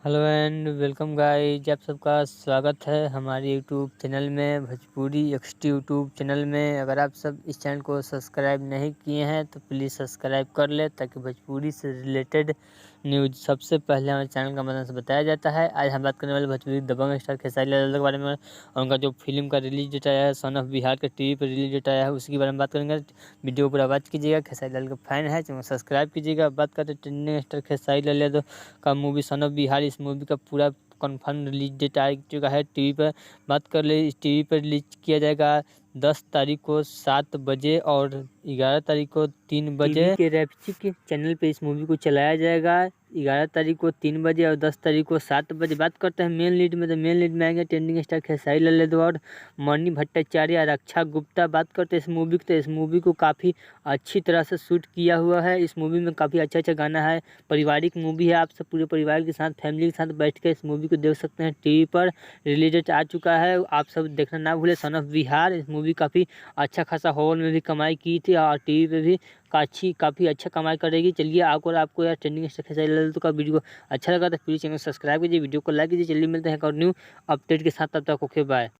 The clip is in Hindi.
हेलो एंड वेलकम गाइस, आप सबका स्वागत है हमारे यूट्यूब चैनल में भोजपुरी एक्सटी यूट्यूब चैनल में। अगर आप सब इस चैनल को सब्सक्राइब नहीं किए हैं तो प्लीज़ सब्सक्राइब कर ले, ताकि भोजपुरी से रिलेटेड न्यूज़ सबसे पहले हमारे चैनल के मदद से बताया जाता है। आज हम बात करने वाले भोजपुरी दबंग स्टार खेसारी लाल के बारे में, और उनका जो फिल्म का रिलीज डेट आया है, सन ऑफ बिहार के टीवी पर रिलीज डेट आया है, उसके बारे में बात करेंगे। वीडियो पर आवाज़ कीजिएगा, खेसारी लाल का फैन है चैनल सब्सक्राइब कीजिएगा। बात करते ट्रेंडिंग स्टार खेसारी लाल यादव का मूवी सन ऑफ बिहार, इस मूवी का पूरा कंफर्म रिलीज डेट आ चुका है। टीवी पर बात कर ले, इस टीवी पर रिलीज किया जाएगा 10 तारीख को 7 बजे और 11 तारीख को 3 बजे। टीवी के रैप्चिक चैनल पे इस मूवी को चलाया जाएगा 11 तारीख को 3 बजे और 10 तारीख को 7 बजे। बात करते हैं मेन लीड में, तो मेन लीड में आएंगे ट्रेंडिंग स्टार खेसारी लाल यादव और मणि भट्टाचार्य, रक्षा गुप्ता। बात करते हैं इस मूवी की, तो इस मूवी को काफ़ी अच्छी तरह से शूट किया हुआ है। इस मूवी में काफ़ी अच्छा गाना है, पारिवारिक मूवी है। आप सब पूरे परिवार के साथ, फैमिली के साथ बैठ कर इस मूवी को देख सकते हैं। टीवी पर रिलीज डेट आ चुका है, आप सब देखना ना भूले। सन ऑफ बिहार इस मूवी काफ़ी अच्छा खासा हॉल में भी कमाई की थी और टीवी पे भी काफ़ी अच्छा कमाई करेगी। चलिए आपको यार ट्रेंडिंग स्टार खेसारी लाल का वीडियो अच्छा लगा तो प्लीज़ चैनल सब्सक्राइब कीजिए, वीडियो को लाइक कीजिए। चलिए मिलते हैं एक और न्यू अपडेट के साथ, तब तक ओके बाय।